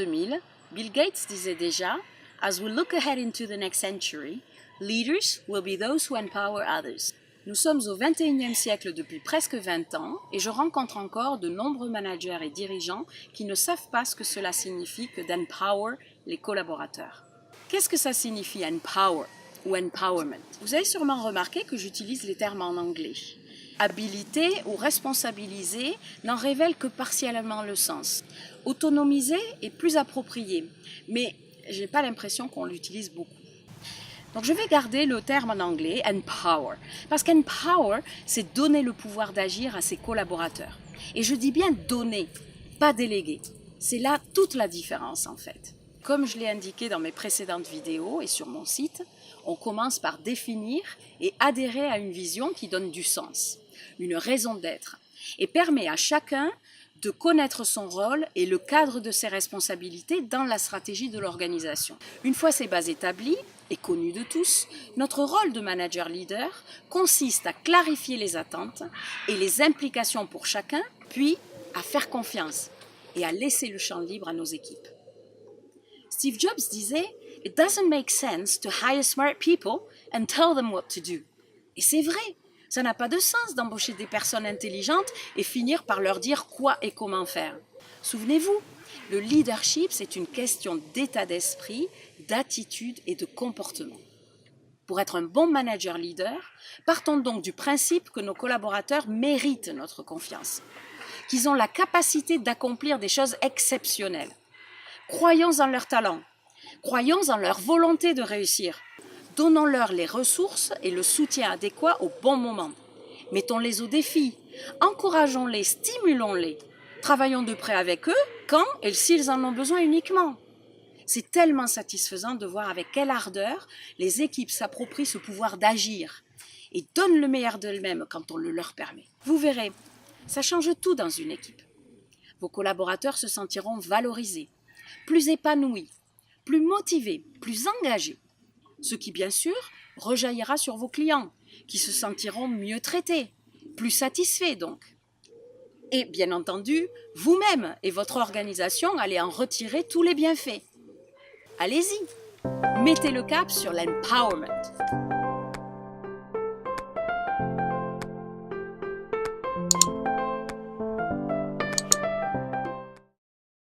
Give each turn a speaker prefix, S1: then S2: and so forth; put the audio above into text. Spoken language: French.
S1: 2000, Bill Gates disait déjà « As we look ahead into the next century, leaders will be those who empower others ». Nous sommes au XXIe siècle depuis presque 20 ans et je rencontre encore de nombreux managers et dirigeants qui ne savent pas ce que cela signifie que d'empower les collaborateurs. Qu'est-ce que ça signifie empower ou empowerment? Vous avez sûrement remarqué que j'utilise les termes en anglais. Habiliter ou responsabiliser n'en révèle que partiellement le sens. Autonomiser est plus approprié, mais je n'ai pas l'impression qu'on l'utilise beaucoup. Donc je vais garder le terme en anglais, empower, parce qu'empower, c'est donner le pouvoir d'agir à ses collaborateurs. Et je dis bien donner, pas déléguer. C'est là toute la différence en fait. Comme je l'ai indiqué dans mes précédentes vidéos et sur mon site, on commence par définir et adhérer à une vision qui donne du sens, une raison d'être, et permet à chacun de connaître son rôle et le cadre de ses responsabilités dans la stratégie de l'organisation. Une fois ces bases établies et connues de tous, notre rôle de manager-leader consiste à clarifier les attentes et les implications pour chacun, puis à faire confiance et à laisser le champ libre à nos équipes. Steve Jobs disait « It doesn't make sense to hire smart people and tell them what to do ». Et c'est vrai. Ça n'a pas de sens d'embaucher des personnes intelligentes et finir par leur dire quoi et comment faire. Souvenez-vous, le leadership, c'est une question d'état d'esprit, d'attitude et de comportement. Pour être un bon manager-leader, partons donc du principe que nos collaborateurs méritent notre confiance, qu'ils ont la capacité d'accomplir des choses exceptionnelles. Croyons en leur talent, croyons en leur volonté de réussir. Donnons-leur les ressources et le soutien adéquat au bon moment. Mettons-les au défi, encourageons-les, stimulons-les. Travaillons de près avec eux quand et s'ils en ont besoin uniquement. C'est tellement satisfaisant de voir avec quelle ardeur les équipes s'approprient ce pouvoir d'agir et donnent le meilleur d'elles-mêmes quand on le leur permet. Vous verrez, ça change tout dans une équipe. Vos collaborateurs se sentiront valorisés, plus épanouis, plus motivés, plus engagés. Ce qui, bien sûr, rejaillira sur vos clients, qui se sentiront mieux traités, plus satisfaits donc. Et bien entendu, vous-même et votre organisation allez en retirer tous les bienfaits. Allez-y, mettez le cap sur l'empowerment.